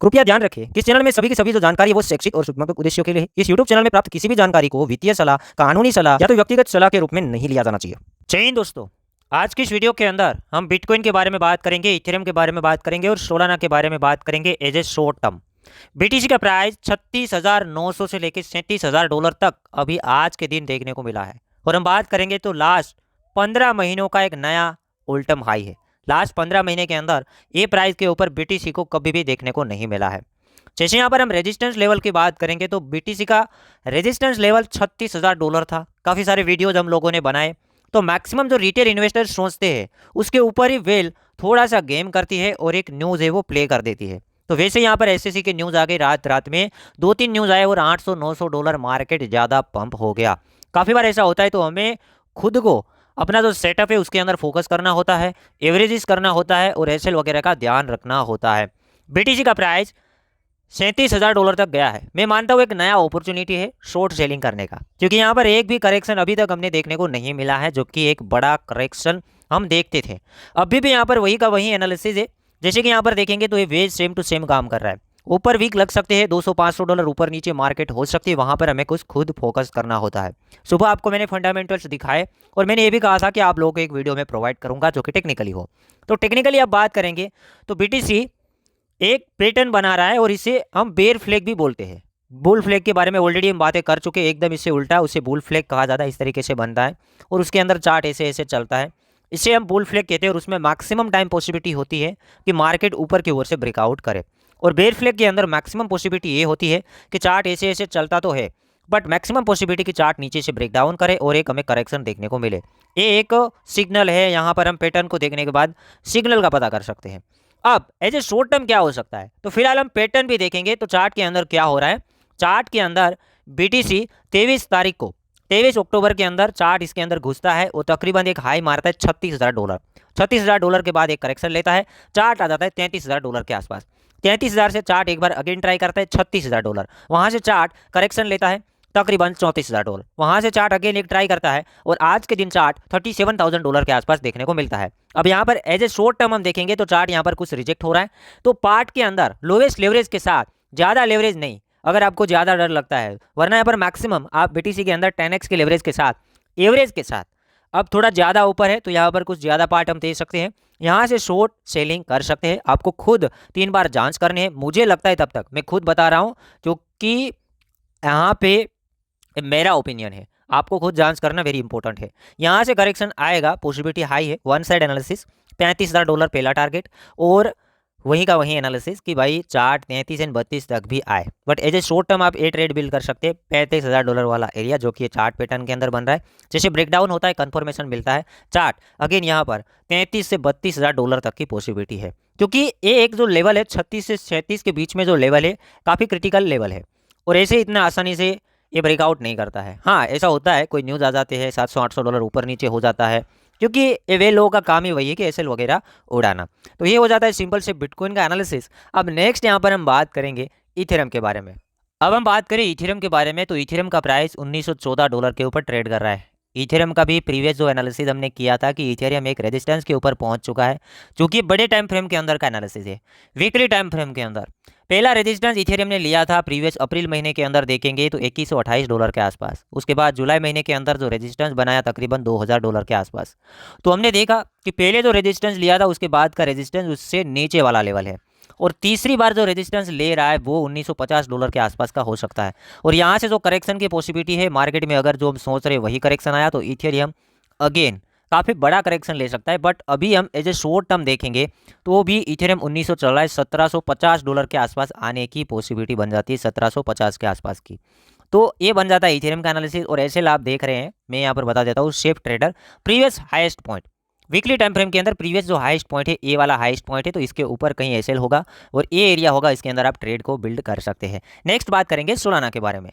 कृपया ध्यान रखें कि इस चैनल में सभी की सभी जो जानकारी है वो शैक्षिक और सूचनात्मक उद्देश्यों के लिए है। इस यूट्यूब चैनल में प्राप्त किसी भी जानकारी को वित्तीय सलाह, कानूनी सलाह या तो व्यक्तिगत सलाह के रूप में नहीं लिया जाना चाहिए। जय हिंद दोस्तों, आज की इस वीडियो के अंदर हम बिटकॉइन के बारे में बात करेंगे, इथेरियम के बारे में बात करेंगे और सोलाना के बारे में बात करेंगे as a short term. BTC का प्राइस 36,900 से लेकर $37,000 तक अभी आज के दिन देखने को मिला है। और हम बात करेंगे तो लास्ट 15 महीनों का एक नया ऑल टाइम हाई है। लास्ट 15 महीने के अंदर ये प्राइस के ऊपर बीटीसी को कभी भी देखने को नहीं मिला है। जैसे यहाँ पर हम रेजिस्टेंस लेवल की बात करेंगे तो बीटीसी का रेजिस्टेंस लेवल $36,000 था। काफ़ी सारे वीडियोज हम लोगों ने बनाए, तो मैक्सिमम जो रिटेल इन्वेस्टर सोचते हैं उसके ऊपर ही वेल थोड़ा सा गेम करती है और एक न्यूज़ है वो प्ले कर देती है। तो वैसे यहाँ पर एसएससी के न्यूज़ आ गई, रात में 2-3 न्यूज़ आए और $800-900 मार्केट ज़्यादा पंप हो गया। काफ़ी बार ऐसा होता है, तो हमें खुद को अपना जो सेटअप है उसके अंदर फोकस करना होता है, एवरेजेस करना होता है और एसएल वगैरह का ध्यान रखना होता है। बीटीसी का प्राइस $37,000 तक गया है। मैं मानता हूँ एक नया अपॉर्चुनिटी है शॉर्ट सेलिंग करने का, क्योंकि यहाँ पर एक भी करेक्शन अभी तक हमने देखने को नहीं मिला है, जो कि एक बड़ा करेक्शन हम देखते थे। अभी भी यहाँ पर वही का वही एनालिसिस है। जैसे कि यहाँ पर देखेंगे तो ये वेज सेम टू सेम काम कर रहा है। ऊपर वीक लग सकते हैं, $200-500 ऊपर नीचे मार्केट हो सकती है, वहाँ पर हमें कुछ खुद फोकस करना होता है। सुबह आपको मैंने फंडामेंटल्स दिखाए और मैंने ये भी कहा था कि आप लोगों को एक वीडियो में प्रोवाइड करूँगा जो कि टेक्निकली हो। तो टेक्निकली आप बात करेंगे तो बीटीसी एक पैटर्न बना रहा है और इसे हम बेयर फ्लैग भी बोलते हैं। बुल फ्लैग के बारे में ऑलरेडी हम बातें कर चुके हैं, एकदम इससे उल्टा, उसे बुल फ्लैग कहा जाता है। इस तरीके से बनता है और उसके अंदर चार्ट ऐसे ऐसे चलता है, इसे हम बुल फ्लैग कहते हैं। और उसमें मैक्सिमम टाइम पॉसिबिलिटी होती है कि मार्केट ऊपर की ओर से ब्रेकआउट करे। और बेयर फ्लैग के अंदर मैक्सिमम पॉसिबिलिटी ये होती है कि चार्ट ऐसे ऐसे चलता तो है, बट मैक्सिमम पॉसिबिलिटी की चार्ट नीचे से ब्रेक डाउन करे और एक हमें करेक्शन देखने को मिले। ये एक सिग्नल है। यहाँ पर हम पैटर्न को देखने के बाद सिग्नल का पता कर सकते हैं। अब एज ए शॉर्ट टर्म क्या हो सकता है, तो फिलहाल हम पैटर्न भी देखेंगे। तो चार्ट के अंदर क्या हो रहा है, चार्ट के अंदर बीटीसी 23 तारीख को 23 अक्टूबर के अंदर चार्ट इसके अंदर घुसता है और तकरीबन एक हाई मारता है $36,000। $36,000 के बाद एक करेक्शन लेता है, चार्ट आ जाता है $33,000 के आसपास। 33,000 से चार्ट एक बार अगेन ट्राई करता है $36,000, वहां से चार्ट करेक्शन लेता है तकरीबन $34,000, वहां से चार्ट अगेन एक ट्राई करता है और आज के दिन चार्ट $37,000 के आसपास देखने को मिलता है। अब यहाँ पर एज ए शॉर्ट टर्म हम देखेंगे तो चार्ट यहाँ पर कुछ रिजेक्ट हो रहा है। तो पार्ट के अंदर लोवेस्ट लेवरेज के साथ, ज़्यादा लेवरेज नहीं अगर आपको ज़्यादा डर लगता है, वरना यहाँ पर मैक्सिमम आप बीटीसी के अंदर 10x के लेवरेज के साथ, एवरेज के साथ अब थोड़ा ज़्यादा ऊपर है तो यहाँ पर कुछ ज़्यादा पार्ट हम दे सकते हैं, यहाँ से शॉर्ट सेलिंग कर सकते हैं। आपको खुद 3 बार जांच करनी है, मुझे लगता है तब तक मैं खुद बता रहा हूँ, क्योंकि यहाँ पे मेरा ओपिनियन है, आपको खुद जांच करना वेरी इंपॉर्टेंट है। यहाँ से करेक्शन आएगा, पॉसिबिलिटी हाई है। वन साइड एनालिसिस $35,000 पहला टारगेट और वहीं का वहीं एनालिसिस कि भाई चार्ट 33 एंड 32 तक भी आए। But as a short term आप ए ट्रेड बिल्ड कर सकते हैं $35,000 वाला एरिया, जो कि चार्ट पैटर्न के अंदर बन रहा है। जैसे ब्रेकडाउन होता है, कंफर्मेशन मिलता है, चार्ट अगेन यहाँ पर 33 से $32,000 तक की पॉसिबिलिटी है, क्योंकि ये एक जो लेवल है 36 से 37 के बीच में जो लेवल है काफ़ी क्रिटिकल लेवल है और ऐसे इतना आसानी से ये ब्रेकआउट नहीं करता है। हाँ, ऐसा होता है, कोई न्यूज़ आ जाते हैं $700-800 ऊपर नीचे हो जाता है, क्योंकि ये वे लोगों का काम ही वही है कि एसएल वगैरह उड़ाना। तो ये हो जाता है सिंपल से बिटकॉइन का एनालिसिस। अब नेक्स्ट यहाँ पर हम बात करेंगे इथेरियम के बारे में। अब हम बात करें इथेरियम के बारे में तो इथेरियम का प्राइस $1914 के ऊपर ट्रेड कर रहा है। इथेरियम का भी प्रीवियस जो एनालिसिस हमने किया था कि इथेरियम एक रेजिस्टेंस के ऊपर पहुंच चुका है, जो कि बड़े टाइम फ्रेम के अंदर का एनालिसिस है। वीकली टाइम फ्रेम के अंदर पहला रेजिस्टेंस इथेरियम ने लिया था प्रीवियस अप्रैल महीने के अंदर देखेंगे तो $2128 के आसपास। उसके बाद जुलाई महीने के अंदर जो रेजिस्टेंस बनाया तकरीबन $2000 के आसपास। तो हमने देखा कि पहले जो रेजिस्टेंस लिया था उसके बाद का रेजिस्टेंस उससे नीचे वाला लेवल है, और तीसरी बार जो रेजिस्टेंस ले रहा है वो $1950 के आसपास का हो सकता है। और यहाँ से जो करेक्शन की पॉसिबिलिटी है मार्केट में, अगर जो हम सोच रहे वही करेक्शन आया तो इथेरियम अगेन काफ़ी बड़ा करेक्शन ले सकता है। बट अभी हम एज ए शॉर्ट टर्म देखेंगे तो भी इथेरियम 1940 $1750 के आसपास आने की पॉसिबिलिटी बन जाती है, 1750 के आसपास की। तो ये बन जाता है इथेरियम का एनालिसिस। और ऐसे लाभ देख रहे हैं, मैं यहाँ पर बता देता हूँ। Shape trader previous highest point weekly time frame के अंदर प्रीवियस जो हाईएस्ट पॉइंट है, ए वाला हाईएस्ट पॉइंट है, तो इसके ऊपर कहीं एसएल होगा और ये एरिया होगा, इसके अंदर आप ट्रेड को बिल्ड कर सकते हैं। नेक्स्ट बात करेंगे सोलाना के बारे में।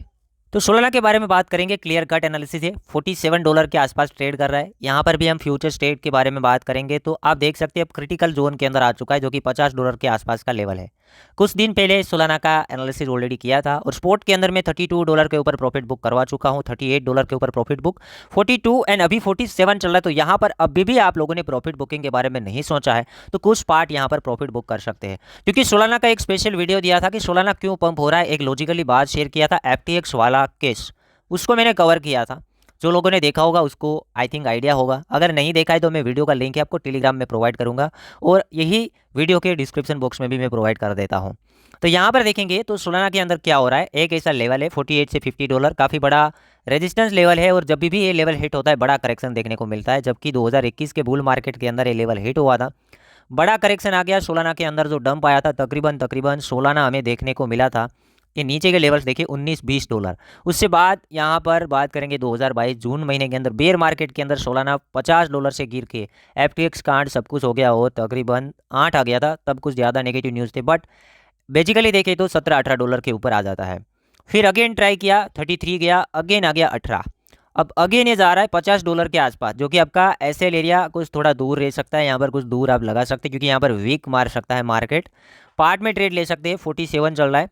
तो सोलाना के बारे में बात करेंगे। क्लियर कट एनालिसिस है, $47 के आसपास ट्रेड कर रहा है। यहाँ पर भी हम फ्यूचर्स ट्रेड के बारे में बात करेंगे तो आप देख सकते हैं अब क्रिटिकल जोन के अंदर आ चुका है, जो कि $50 के आसपास का लेवल है। कुछ दिन पहले सोलाना का एनालिसिस ऑलरेडी किया था और स्पोर्ट के अंदर मैं $32 के ऊपर प्रॉफिट बुक करवा चुका हूँ, $38 के ऊपर प्रॉफिट बुक, 42 एंड अभी 47 चल रहा है। तो यहाँ पर अभी भी आप लोगों ने प्रॉफिट बुकिंग के बारे में नहीं सोचा है तो कुछ पार्ट यहाँ पर प्रॉफिट बुक कर सकते हैं, क्योंकि सोलाना का एक स्पेशल वीडियो दिया था कि सोलाना क्यों पंप हो रहा है। एक लॉजिकली बात शेयर किया था FTX वाला केस, उसको मैंने कवर किया था। जो लोगों ने देखा होगा उसको आई थिंक आइडिया होगा, अगर नहीं देखा है तो मैं वीडियो का लिंक है आपको टेलीग्राम में प्रोवाइड करूंगा और यही वीडियो के डिस्क्रिप्शन बॉक्स में भी मैं प्रोवाइड कर देता हूं। तो यहाँ पर देखेंगे तो सोलाना के अंदर क्या हो रहा है, एक ऐसा लेवल है 48 से $50, काफ़ी बड़ा रेजिस्टेंस लेवल है और जब भी ये लेवल हिट होता है बड़ा करेक्शन देखने को मिलता है। जबकि 2021 के बुल मार्केट के अंदर ये लेवल हिट हुआ था, बड़ा करेक्शन आ गया। सोलाना के अंदर जो डंप आया था तकरीबन सोलाना हमें देखने को मिला था कि नीचे के लेवल्स देखिए $19-20। उससे बाद यहाँ पर बात करेंगे 2022 जून महीने के अंदर बेयर मार्केट के अंदर सोलाना $50 से गिर के FTX कांड सब कुछ हो गया हो, तकरीबन 8 आ गया था, तब कुछ ज़्यादा नेगेटिव न्यूज़ थे। बट बेसिकली देखें तो $17-18 के ऊपर आ जाता है। फिर अगेन ट्राई किया, 33 गया, अगेन आ गया 18, अब अगेन ये जा रहा है $50 के आसपास, जो कि आपका एसएल एरिया कुछ थोड़ा दूर रह सकता है। यहाँ पर कुछ दूर आप लगा सकते हैं क्योंकि यहाँ पर वीक मार सकता है मार्केट। पार्ट में ट्रेड ले सकते हैं, 47 चल रहा है,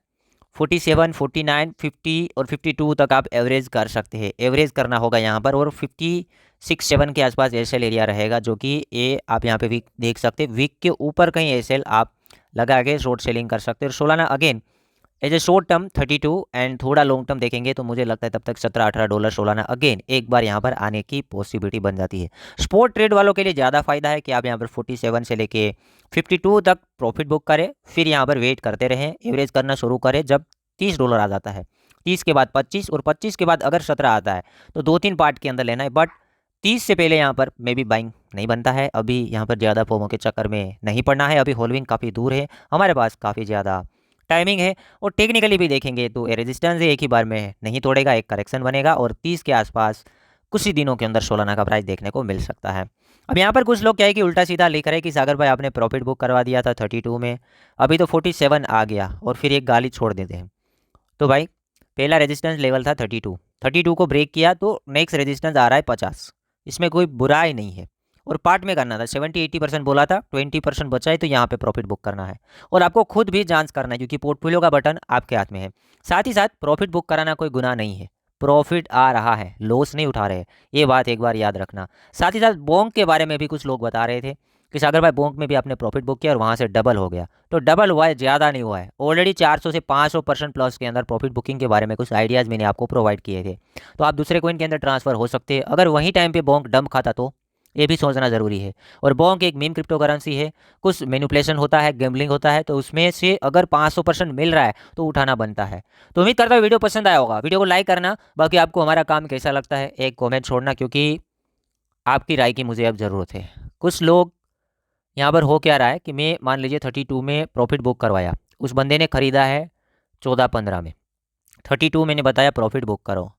47, 49, 50 और 52 तक आप एवरेज कर सकते हैं। एवरेज करना होगा यहाँ पर और 56-7 के आसपास एसएल एरिया रहेगा, जो कि ये आप यहाँ पे वीक देख सकते हैं। वीक के ऊपर कहीं एसएल आप लगा के शॉर्ट सेलिंग कर सकते हैं। और Solana again as a short term 32 and थोड़ा लॉन्ग टर्म देखेंगे तो मुझे लगता है तब तक $17-18 सोलाना अगेन एक बार यहाँ पर आने की पॉसिबिलिटी बन जाती है। स्पोर्ट ट्रेड वालों के लिए ज़्यादा फायदा है कि आप यहाँ पर 47 से लेके 52 तक प्रॉफिट बुक करें, फिर यहाँ पर वेट करते रहें, एवरेज करना शुरू करें। जब $30 आ जाता है, 30 के बाद 25 और 25 के बाद अगर 17 आता है तो 2-3 पार्ट के अंदर लेना है। बट 30 से पहले यहाँ पर मे बी बाइंग नहीं बनता है। अभी यहाँ पर ज़्यादा फोमो के चक्कर में नहीं पड़ना है, अभी होल्डिंग काफ़ी दूर है, हमारे पास काफ़ी ज़्यादा टाइमिंग है। और टेक्निकली भी देखेंगे तो रेजिस्टेंस एक ही बार में नहीं तोड़ेगा, एक करेक्शन बनेगा और 30 के आसपास कुछ ही दिनों के अंदर सोलाना का प्राइस देखने को मिल सकता है। अब यहाँ पर कुछ लोग क्या है कि उल्टा सीधा लिख रहे हैं कि सागर भाई आपने प्रॉफिट बुक करवा दिया था 32 में, अभी तो 47 आ गया और फिर एक गाली छोड़ देते हैं। तो भाई पहला रेजिस्टेंस लेवल था 32 को ब्रेक किया तो नेक्स्ट रेजिस्टेंस आ रहा है 50, इसमें कोई बुराई नहीं है। और पार्ट में करना था, 70-80% बोला था, 20% बचा है तो यहाँ पे प्रॉफिट बुक करना है और आपको खुद भी जांच करना है क्योंकि पोर्टफोलियो का बटन आपके हाथ में है। साथ ही साथ प्रॉफिट बुक कराना कोई गुनाह नहीं है, प्रॉफिट आ रहा है, लॉस नहीं उठा रहे, ये बात एक बार याद रखना। साथ ही साथ बोंग के बारे में भी कुछ लोग बता रहे थे कि सागर भाई बोंग में भी आपने प्रॉफिट बुक किया और वहाँ से डबल हो गया, तो डबल हुआ है, ज़्यादा नहीं हुआ है। ऑलरेडी 400 से 500% प्लस के अंदर प्रॉफिट बुकिंग के बारे में कुछ आइडियाज़ मैंने आपको प्रोवाइड किए थे, तो आप दूसरे कोइन के अंदर ट्रांसफ़र हो सकते हैं। अगर वही टाइम पे बोंग डंप खाता तो ये भी सोचना ज़रूरी है। और बोंग एक मीम क्रिप्टो करेंसी है, कुछ मैनिपुलेशन होता है, गैम्बलिंग होता है, तो उसमें से अगर 500% मिल रहा है तो उठाना बनता है। तो उम्मीद करता हूँ वीडियो पसंद आया होगा, वीडियो को लाइक करना, बाकी आपको हमारा काम कैसा लगता है एक कॉमेंट छोड़ना, क्योंकि आपकी राय की मुझे अब ज़रूरत है। कुछ लोग यहाँ पर हो क्या रहा है कि मैं मान लीजिए 32 में प्रॉफिट बुक करवाया, उस बंदे ने ख़रीदा है 14-15 में, 32 मैंने बताया प्रॉफिट बुक करो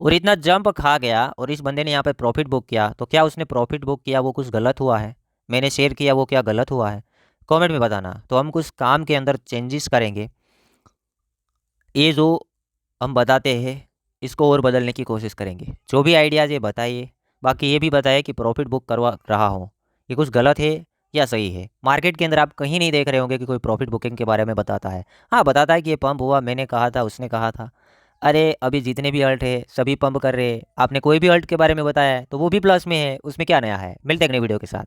और इतना जंप खा गया और इस बंदे ने यहाँ पे प्रॉफिट बुक किया, तो क्या उसने प्रॉफिट बुक किया वो कुछ गलत हुआ है? मैंने शेयर किया वो क्या गलत हुआ है? कमेंट में बताना, तो हम कुछ काम के अंदर चेंजेस करेंगे। ये जो हम बताते हैं इसको और बदलने की कोशिश करेंगे। जो भी आइडियाज़ ये बताइए, बाकी ये भी बताइए कि प्रॉफिट बुक करवा रहा हूँ ये कुछ गलत है या सही है। मार्केट के अंदर आप कहीं नहीं देख रहे होंगे कि कोई प्रॉफिट बुकिंग के बारे में बताता है। हाँ, बताता है कि ये पंप हुआ, मैंने कहा था, उसने कहा था। अरे अभी जितने भी अल्ट है सभी पंप कर रहे हैं, आपने कोई भी अल्ट के बारे में बताया है तो वो भी प्लस में है, उसमें क्या नया है? मिलते हैं अगले वीडियो के साथ।